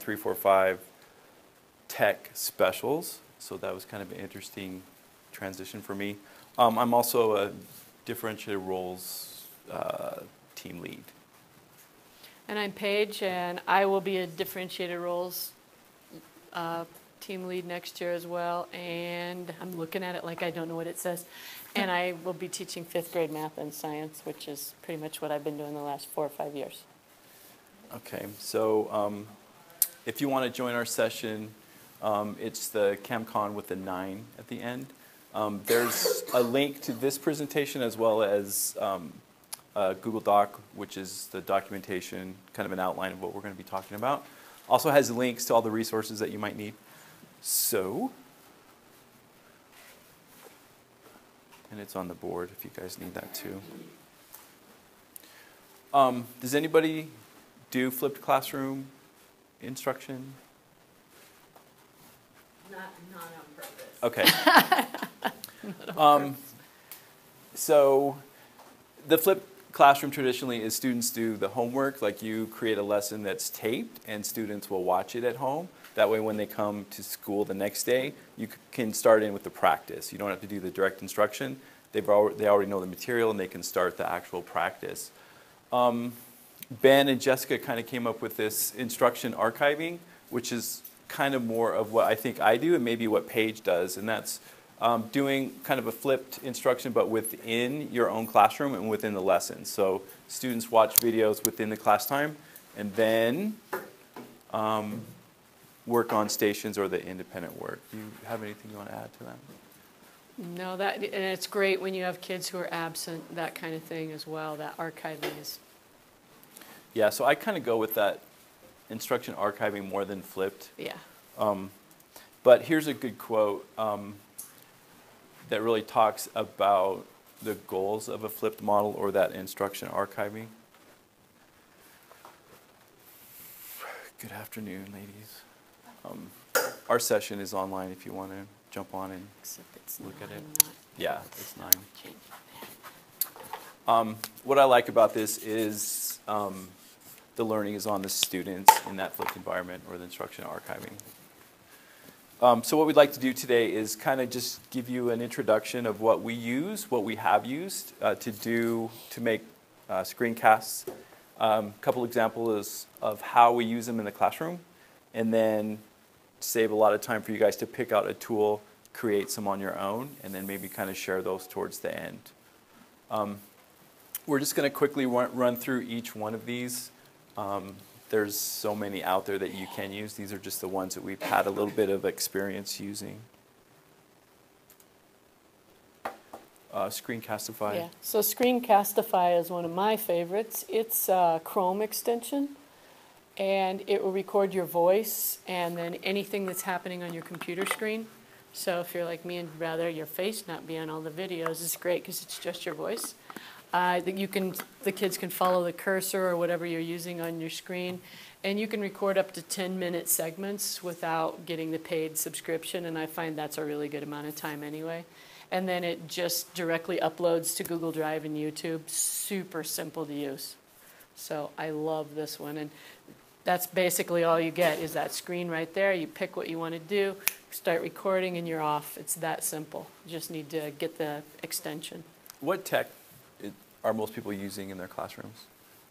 3, 4, 5 tech specials. So that was kind of an interesting transition for me. I'm also a differentiated roles team lead. And I'm Paige, and I will be a differentiated roles team lead next year as well. And I'm looking at it like I don't know what it says. And I will be teaching 5th grade math and science, which is pretty much what I've been doing the last 4 or 5 years. Okay, so if you want to join our session, it's the CamCon with the 9 at the end. There's a link to this presentation as well as a Google Doc, which is the documentation, kind of an outline of what we're going to be talking about. Also has links to all the resources that you might need. So, and it's on the board if you guys need that too. Does anybody do flipped classroom instruction? Not on purpose. Okay. So the flipped classroom traditionally is students do the homework, like you create a lesson that's taped and students will watch it at home. That way when they come to school the next day, you can start in with the practice. You don't have to do the direct instruction. They already know the material and they can start the actual practice. Ben and Jessica kind of came up with this instruction archiving, which is kind of more of what I think I do and maybe what Paige does, and that's doing kind of a flipped instruction but within your own classroom and within the lesson. So students watch videos within the class time and then work on stations or the independent work. Do you have anything you want to add to that? No, and it's great when you have kids who are absent, that kind of thing as well. That archiving is. Yeah, so I kind of go with that instruction archiving more than flipped. Yeah. But here's a good quote that really talks about the goals of a flipped model or that instruction archiving. Good afternoon, ladies. Our session is online if you want to jump on and look at it. Yeah, it's 9. What I like about this is the learning is on the students in that flipped environment or the instruction archiving. So what we'd like to do today is kind of just give you an introduction of what we use, what we have used to make screencasts. A couple examples of how we use them in the classroom, and then save a lot of time for you guys to pick out a tool, create some on your own, and then maybe kind of share those towards the end. We're just going to quickly run through each one of these. There's so many out there that you can use. These are just the ones that we've had a little bit of experience using. Screencastify. Yeah, so Screencastify is one of my favorites. It's a Chrome extension, and it will record your voice and then anything that's happening on your computer screen. So if you're like me and rather your face not be on all the videos, it's great because it's just your voice. The kids can follow the cursor or whatever you're using on your screen, and you can record up to 10-minute segments without getting the paid subscription, and I find that's a really good amount of time anyway. And then it just directly uploads to Google Drive and YouTube. Super simple to use. So I love this one, and that's basically all you get is that screen right there. You pick what you want to do, start recording, and you're off. It's that simple. You just need to get the extension. What tech are most people using in their classrooms?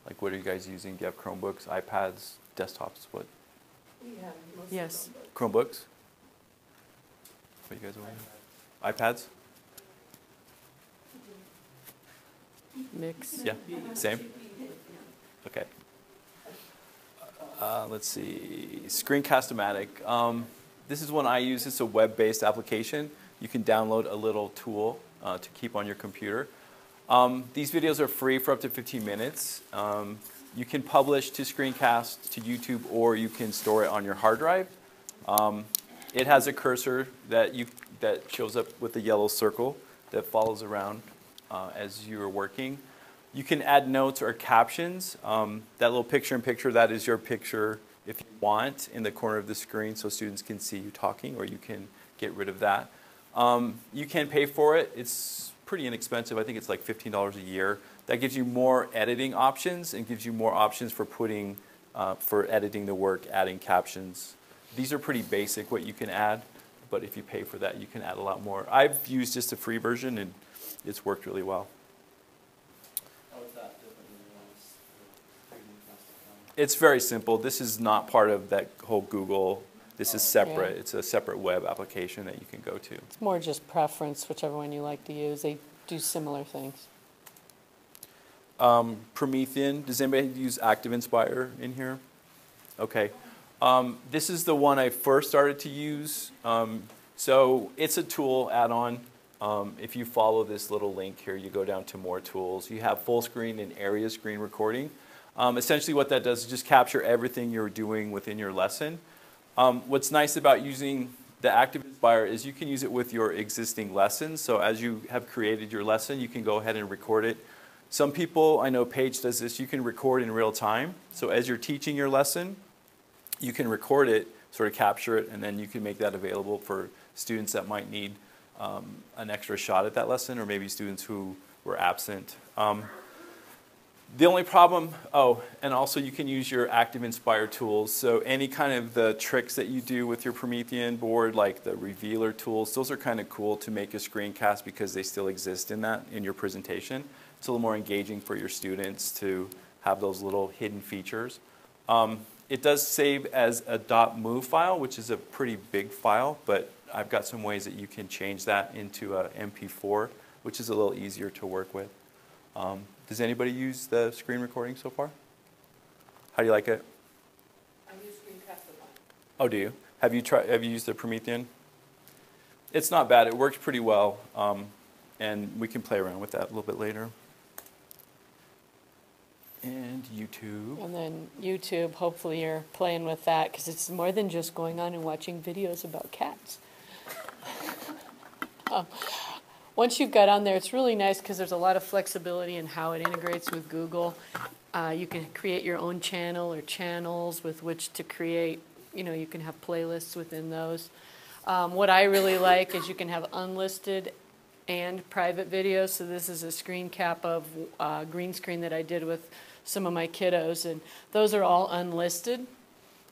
Like, what are you guys using? Do you have Chromebooks, iPads, desktops? What? Yeah, yes. Chromebooks? What you guys are using? iPads? Mix. Yeah, same? Okay. Let's see, Screencast-O-Matic. This is one I use. It's a web-based application. You can download a little tool to keep on your computer. These videos are free for up to 15 minutes. You can publish to Screencast, to YouTube, or you can store it on your hard drive. It has a cursor that shows up with a yellow circle that follows around as you're working. You can add notes or captions. That little picture-in-picture, that is your picture if you want in the corner of the screen so students can see you talking, or you can get rid of that. You can pay for it. It's pretty inexpensive. I think it's like $15 a year. That gives you more editing options and gives you more options for putting for editing the work, adding captions. These are pretty basic what you can add, but if you pay for that, you can add a lot more. I've used just a free version, and it's worked really well. How is that different than the ones for screencasting? It's very simple. This is not part of that whole Google. This is separate. Yeah. It's a separate web application that you can go to. It's more just preference, whichever one you like to use. They do similar things. Promethean. Does anybody use Active Inspire in here? Okay. This is the one I first started to use. So it's a tool add-on. If you follow this little link here, you go down to more tools. You have full screen and area screen recording. Essentially what that does is just capture everything you're doing within your lesson. What's nice about using the Active Inspire is you can use it with your existing lessons. So as you have created your lesson, you can go ahead and record it. Some people, I know Paige does this, you can record in real time. So as you're teaching your lesson, you can record it, sort of capture it, and then you can make that available for students that might need an extra shot at that lesson, or maybe students who were absent. The only problem, and also you can use your Active Inspire tools. So any kind of the tricks that you do with your Promethean board, like the revealer tools, those are kind of cool to make a screencast because they still exist in your presentation. It's a little more engaging for your students to have those little hidden features. It does save as a .mov file, which is a pretty big file, but I've got some ways that you can change that into a MP4, which is a little easier to work with. Does anybody use the screen recording so far? How do you like it? I use Screencastify. Oh, do you? Have you used the Promethean? It's not bad. It works pretty well, and we can play around with that a little bit later. And YouTube. And then YouTube, hopefully you're playing with that, because it's more than just going on and watching videos about cats. Once you've got on there, it's really nice because there's a lot of flexibility in how it integrates with Google. You can create your own channel or channels with which to create, you can have playlists within those. What I really like is you can have unlisted and private videos. So this is a screen cap of green screen that I did with some of my kiddos, and those are all unlisted.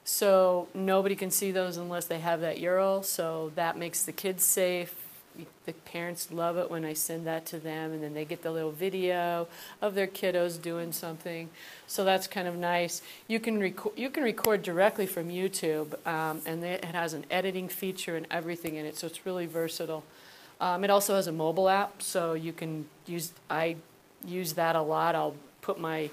So nobody can see those unless they have that URL, so that makes the kids safe. The parents love it when I send that to them, and then they get the little video of their kiddos doing something. So that's kind of nice. You can record directly from YouTube, and it has an editing feature and everything in it, so it's really versatile. It also has a mobile app, so you can I use that a lot. I'll put my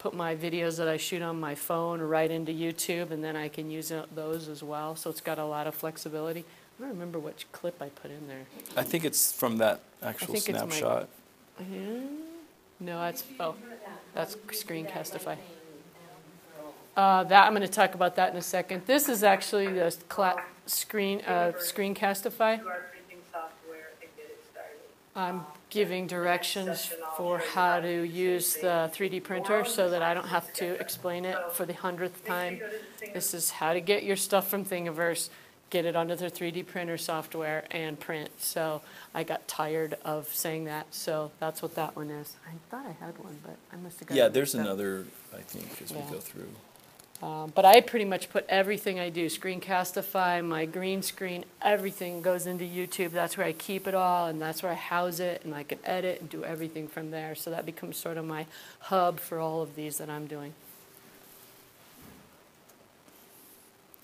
videos that I shoot on my phone right into YouTube, and then I can use those as well. So it's got a lot of flexibility. I don't remember which clip I put in there. I think it's from that actual snapshot. No, that's Screencastify. That I'm going to talk about that in a second. This is actually the Screencastify. I'm giving directions for how to use the 3D printer so that I don't have to explain it for the 100th time. This is how to get your stuff from Thingiverse, get it onto the 3D printer software, and print. So I got tired of saying that, so that's what that one is. I thought I had one, but I must have got it. Yeah, there's another, I think, as we go through. But I pretty much put everything I do, Screencastify, my green screen, everything goes into YouTube. That's where I keep it all, and that's where I house it, and I can edit and do everything from there. So that becomes sort of my hub for all of these that I'm doing.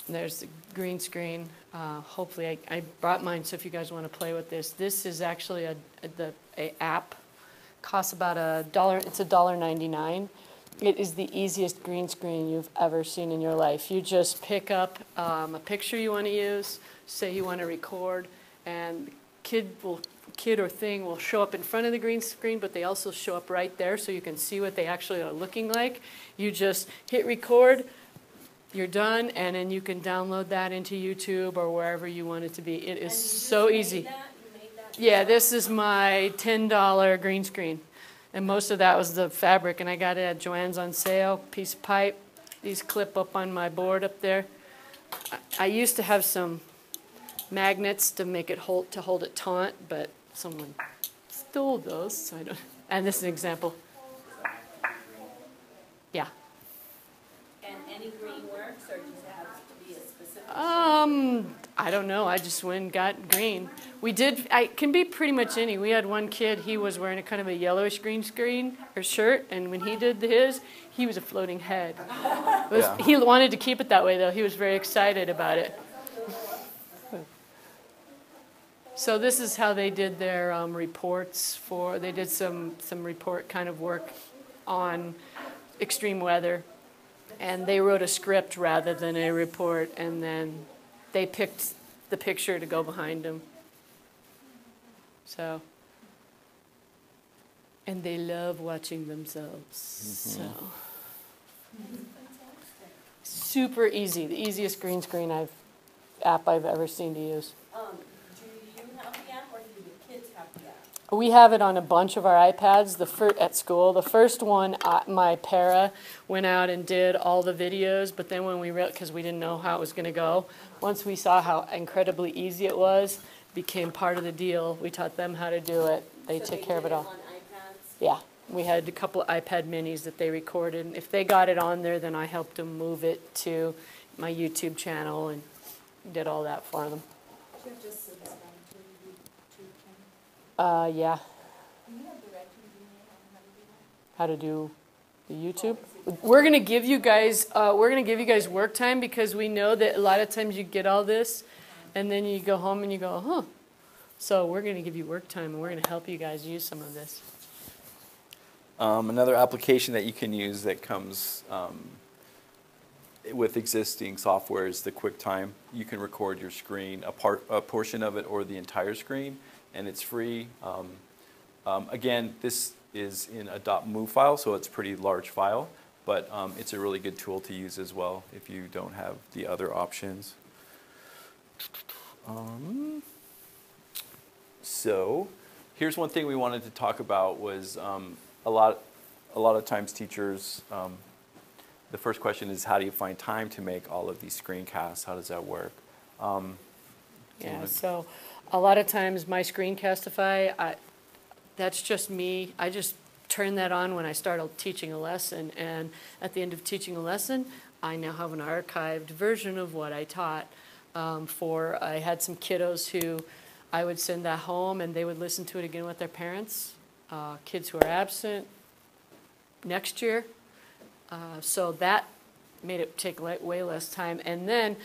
And there's the green screen. Hopefully, I brought mine, so if you guys want to play with this. This is actually a app. Costs about $1. It's $1.99. It is the easiest green screen you've ever seen in your life. You just pick up a picture you want to use, say you want to record, and kid or thing will show up in front of the green screen, but they also show up right there so you can see what they actually are looking like. You just hit record, you're done, and then you can download that into YouTube or wherever you want it to be. It is so easy. Yeah, this is my $10 green screen. And most of that was the fabric, and I got it at Joann's on sale, piece of pipe. These clip up on my board up there. I used to have some magnets to make it hold it taut, but someone stole those, so I don't. And this is an example. Yeah. And any I don't know. I just went and got green. We did. I can be pretty much any. We had one kid. He was wearing a kind of a yellowish green screen or shirt, and when he did his, he was a floating head. He wanted to keep it that way, though. He was very excited about it. So this is how they did their reports for. They did some report kind of work on extreme weather, and they wrote a script rather than a report, and then they picked the picture to go behind them. So, and they love watching themselves. So, super easy, the easiest green screen app I've ever seen to use. Do you have the app, or do the kids have the app? We have it on a bunch of our iPads at school. The first one, my para went out and did all the videos, but then when because we didn't know how it was going to go, once we saw how incredibly easy it was, became part of the deal. We taught them how to do it. They took care of it all. On iPads? Yeah, we had a couple of iPad minis that they recorded. And if they got it on there, then I helped them move it to my YouTube channel and did all that for them. Do you have just subscribe to the YouTube channel? Yeah. Do you have direct TV on How to do the YouTube? We're gonna give you guys work time, because we know that a lot of times you get all this, and then you go home and you go, huh. So we're gonna give you work time, and we're gonna help you guys use some of this. Another application that you can use that comes with existing software is the QuickTime. You can record your screen, a portion of it or the entire screen, and it's free. Again, this is in a .mov file, so it's a pretty large file, but it's a really good tool to use as well if you don't have the other options. So here's one thing we wanted to talk about was a lot of times teachers, the first question is, how do you find time to make all of these screencasts? How does that work? Yeah, so a lot of times my Screencastify, that's just me. I just turn that on when I start teaching a lesson, and at the end of teaching a lesson, I now have an archived version of what I taught. I had some kiddos who I would send that home, and they would listen to it again with their parents. Kids who are absent next year. So that made it take way less time. And then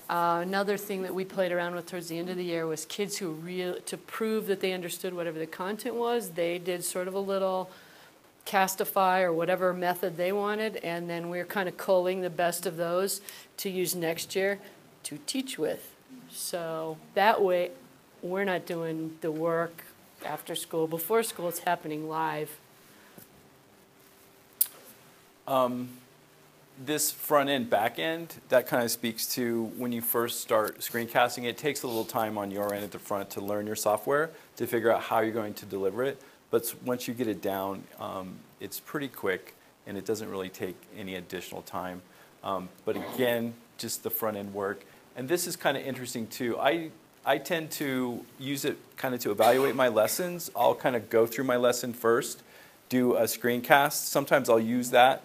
another thing that we played around with towards the end of the year was kids who to prove that they understood whatever the content was, they did sort of a little Castify or whatever method they wanted, and then we're kind of culling the best of those to use next year to teach with. So that way we're not doing the work after school. Before school, it's happening live. This front end, back end, that kind of speaks to when you first start screencasting. It takes a little time on your end at the front to learn your software, to figure out how you're going to deliver it. But once you get it down, it's pretty quick, and it doesn't really take any additional time. But again, just the front end work. And this is kind of interesting too. I tend to use it kind of to evaluate my lessons. I'll kind of go through my lesson first, do a screencast. Sometimes I'll use that.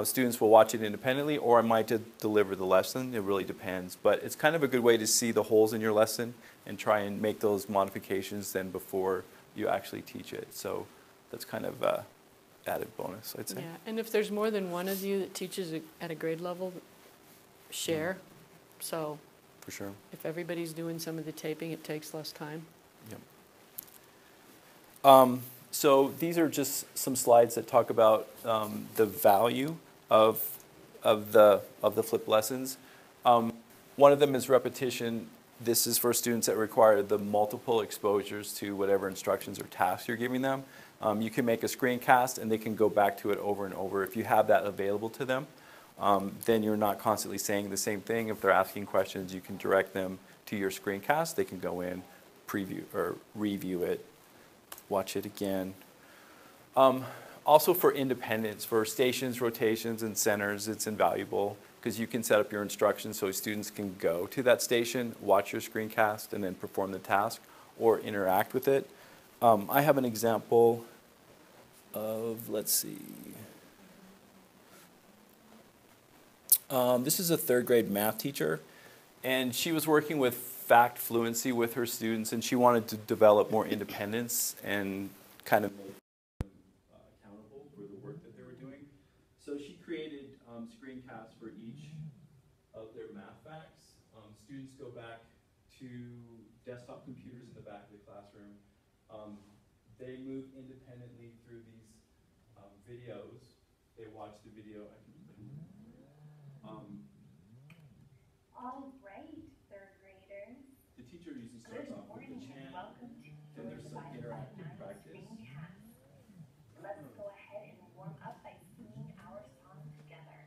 Students will watch it independently, or I might deliver the lesson. It really depends. But it's kind of a good way to see the holes in your lesson and try and make those modifications then before you actually teach it. So that's kind of an added bonus, I'd say. Yeah, and if there's more than one of you that teaches at a grade level, share. So for sure. If everybody's doing some of the taping, it takes less time. Yep. So these are just some slides that talk about the value of the flipped lessons. One of them is repetition. This is for students that require the multiple exposures to whatever instructions or tasks you're giving them. You can make a screencast, and they can go back to it over and over. If you have that available to them, then you're not constantly saying the same thing. If they're asking questions, you can direct them to your screencast. They can go in, preview or review it, watch it again. Also for independence, for stations, rotations, and centers, it's invaluable because you can set up your instructions so students can go to that station, watch your screencast, and then perform the task or interact with it. I have an example of, let's see. This is a third grade math teacher, And she was working with fact fluency with her students, and she wanted to develop more independence and kind of make them accountable for the work that they were doing. So she created screencasts for each of their math facts. Students go back to desktop computers in the back of the classroom. They move independently through these videos. They watch the video. All right, third graders. The teacher usually starts off with the chant, then there's some interactive practice. Let's go ahead and warm up by singing our song together.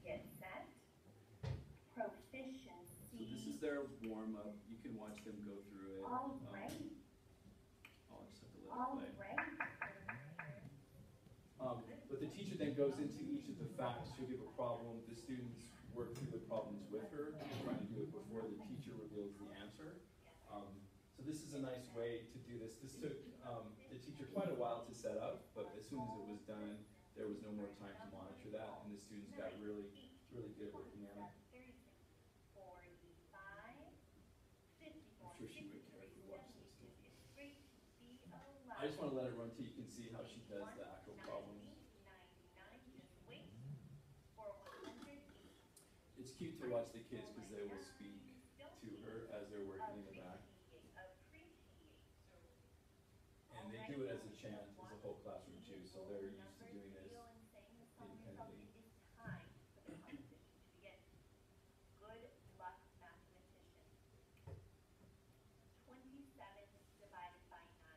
Get set. Proficiency. So this is their warm-up. You can watch them go through it. All right. I'll just have to let All it play. right. But the teacher then goes into each of the facts. She'll give a problem. The students work through the problems with her, trying to do it before the teacher reveals the answer. So this is a nice way to do this. This took the teacher quite a while to set up, but as soon as it was done, there was no more time to monitor that, and the students got really, really good at working on it. I'm sure she would care if you watch this too. I just want to let it run till you can see how she does the actual problems. It's cute to watch the kids because they will speak to her as they're working in the back. And they do it as a chant, as a whole classroom too, so they're used to doing this independently. Good luck, mathematician. 27 divided by 9.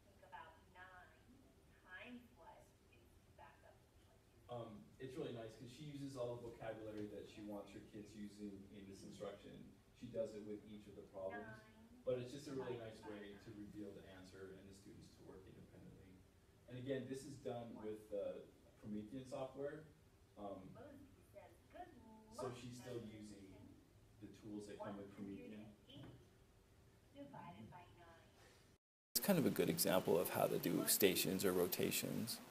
Think about 9 times what is back up to 20. It's really nice because she uses all the vocabulary that she wants her kids using in this instruction. She does it with each of the problems, but it's just a really nice way to reveal the answer and the students to work independently. And again, this is done with Promethean software. So she's still using the tools that come with Promethean. It's kind of a good example of how to do stations or rotations.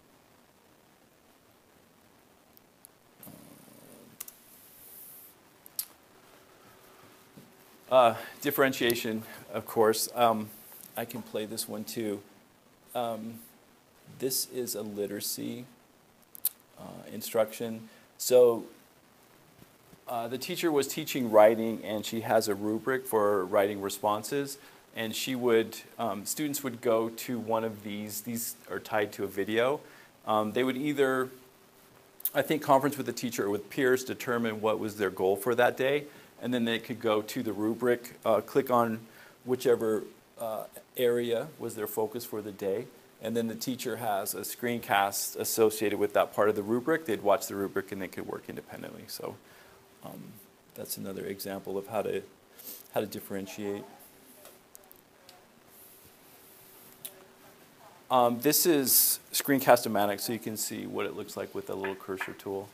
Differentiation, of course. I can play this one too. This is a literacy instruction. So the teacher was teaching writing, and she has a rubric for writing responses. And she would, students would go to one of these. These are tied to a video. They would either, I think, conference with the teacher or with peers, determine what was their goal for that day. And then they could go to the rubric, click on whichever area was their focus for the day. And then the teacher has a screencast associated with that part of the rubric. They'd watch the rubric and they could work independently. So that's another example of how to differentiate. This is screencast-o-matic, so you can see what it looks like with a little cursor tool.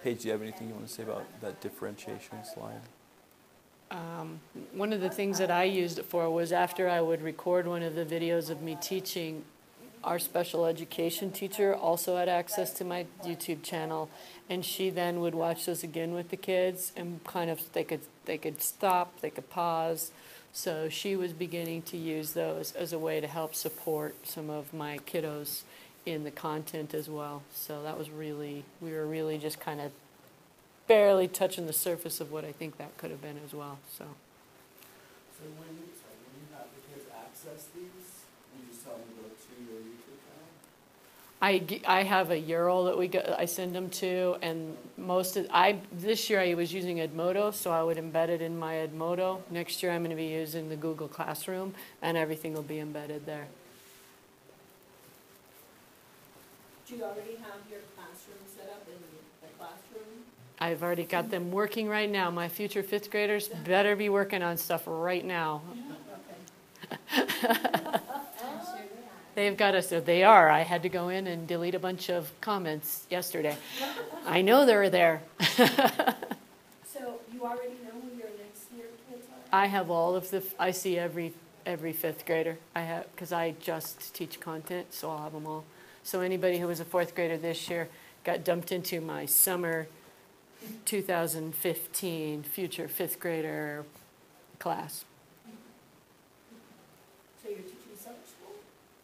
Paige, do you have anything you want to say about that differentiation slide? One of the things that I used it for was after I would record one of the videos of me teaching, our special education teacher also had access to my YouTube channel, and she then would watch those again with the kids, and kind of they could stop, they could pause. So she was beginning to use those as a way to help support some of my kiddos in the content as well. So that was really, we were really just kind of barely touching the surface of what I think that could have been as well. So when you have the kids access these, you just tell them to go to your YouTube channel? I have a URL that I send them to, and this year I was using Edmodo, so I would embed it in my Edmodo. Next year I'm going to be using the Google Classroom, and everything will be embedded there. Do you already have your classroom set up in the classroom? I've already got them working right now. My future fifth graders better be working on stuff right now. They've got us, they are. I had to go in and delete a bunch of comments yesterday. I know they're there. So you already know who your next year kids are? I have all of I see every every fifth grader. I have, because I just teach content, so I'll have them all. So anybody who was a fourth grader this year got dumped into my summer 2015 future fifth grader class. So you're teaching summer school?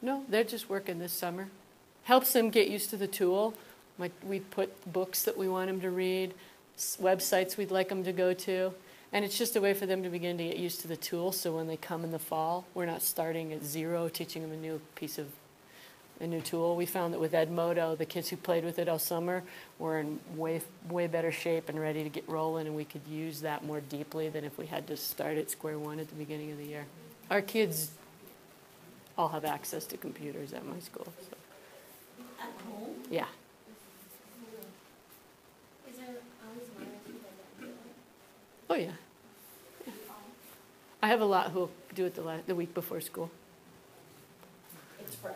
No, they're just working this summer. Helps them get used to the tool. We put books that we want them to read, websites we'd like them to go to, and it's just a way for them to begin to get used to the tool, so when they come in the fall, we're not starting at zero, teaching them a new tool. We found that with Edmodo, the kids who played with it all summer were in way better shape and ready to get rolling, and we could use that more deeply than if we had to start at square one at the beginning of the year. Our kids all have access to computers at my school. So. At home? Yeah. Is there always one or two that don't do it? Oh, yeah. I have a lot who do it the week before school. It's fresh.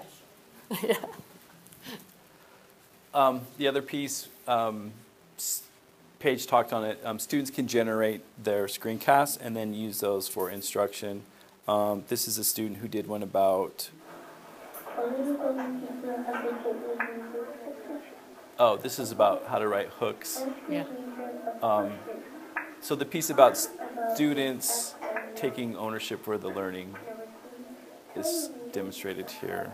Yeah. The other piece, Paige talked on it, students can generate their screencasts and then use those for instruction. This is a student who did one about, this is about how to write hooks. Yeah. So the piece about students taking ownership for the learning is demonstrated here.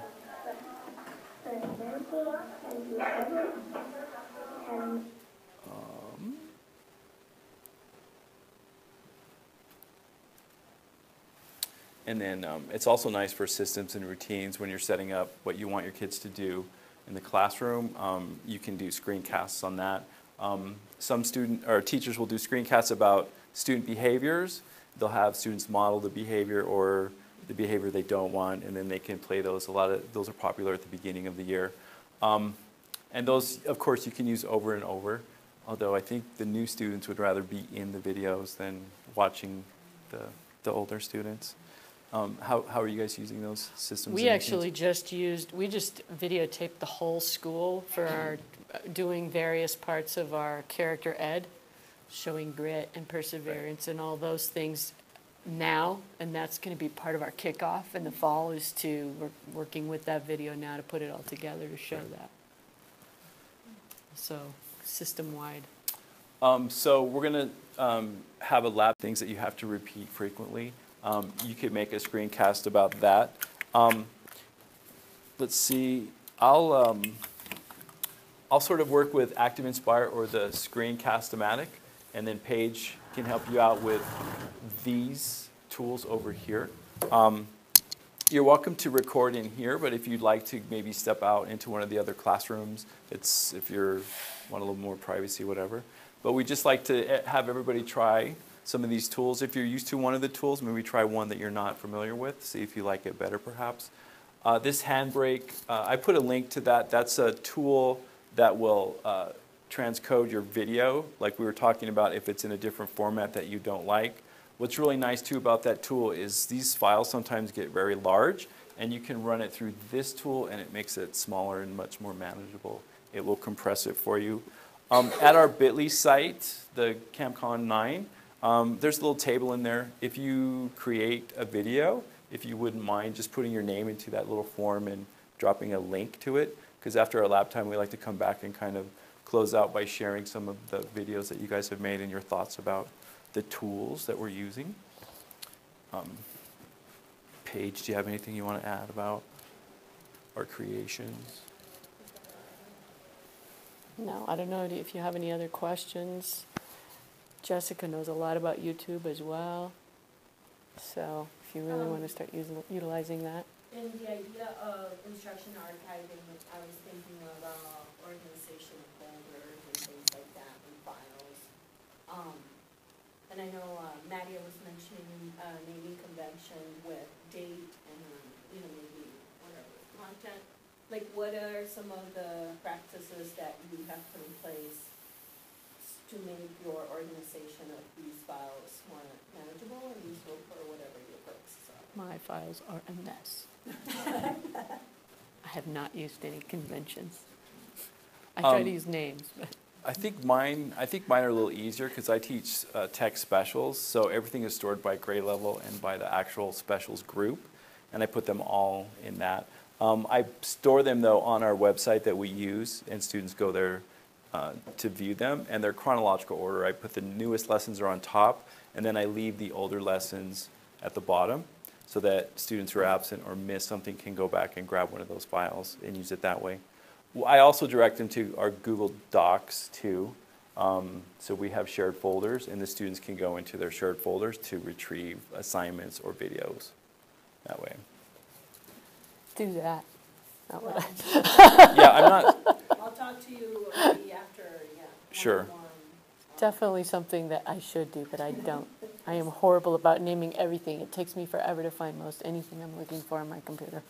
And then it's also nice for systems and routines when you're setting up what you want your kids to do in the classroom. You can do screencasts on that. Some teachers will do screencasts about student behaviors. They'll have students model the behavior or the behavior they don't want, and then they can play those. A lot of those are popular at the beginning of the year. And those, of course, you can use over and over, although I think the new students would rather be in the videos than watching the older students. How are you guys using those systems? We actually just videotaped the whole school for our doing various parts of our character ed, showing grit and perseverance and all those things now, and that's going to be part of our kickoff in the fall, is we're working with that video now to put it all together to show that. So system-wide. So we're going to have a lab things that you have to repeat frequently. You could make a screencast about that. Let's see. I'll sort of work with Active Inspire or the Screencast-O-Matic, and then Paige can help you out with these tools over here. You're welcome to record in here, but if you'd like to maybe step out into one of the other classrooms, if you want a little more privacy, whatever. But we just like to have everybody try some of these tools. If you're used to one of the tools, maybe try one that you're not familiar with, see if you like it better perhaps. This handbrake, I put a link to that. That's a tool that will transcode your video, like we were talking about if it's in a different format that you don't like. What's really nice too about that tool is these files sometimes get very large, and you can run it through this tool and it makes it smaller and much more manageable. It will compress it for you. At our bit.ly site, the CamCon 9, there's a little table in there. If you create a video, if you wouldn't mind just putting your name into that little form and dropping a link to it, because after our lab time we like to come back and kind of close out by sharing some of the videos that you guys have made and your thoughts about the tools that we're using. Paige, do you have anything you want to add about our creations? No, I don't know if you have any other questions. Jessica knows a lot about YouTube as well, so if you really want to start utilizing that. And the idea of instruction archiving, I was thinking about organization of folders and things like that and files. And I know Nadia was mentioning naming convention with date and maybe whatever content. Like, what are some of the practices that you have put in place to make your organization of these files more manageable and useful for whatever your purposes are? My files are a mess. I have not used any conventions. I try to use names, but I think mine are a little easier because I teach tech specials, so everything is stored by grade level and by the actual specials group, and I put them all in that. I store them though on our website that we use, and students go there to view them, and they're chronological order. I put the newest lessons are on top, and then I leave the older lessons at the bottom, so that students who are absent or miss something can go back and grab one of those files and use it that way. I also direct them to our Google Docs too. So we have shared folders, and the students can go into their shared folders to retrieve assignments or videos that way. Do that. Not what Yeah, I'm not, I'll talk to you maybe after, yeah. Sure. one-on-one. Definitely something that I should do, but I don't. I am horrible about naming everything. It takes me forever to find most anything I'm looking for on my computer.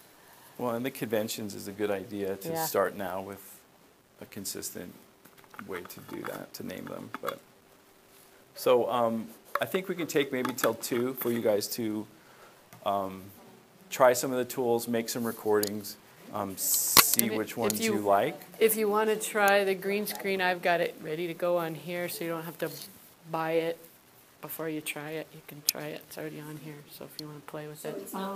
well, and the conventions is a good idea to Yeah. start now with a consistent way to do that, to name them. But so I think we can take maybe till 2 for you guys to try some of the tools, make some recordings, see And which if ones you- you like. If you want to try the green screen, I've got it ready to go on here, so you don't have to buy it before you try it. You can try it. It's already on here, so if you want to play with So it. it's not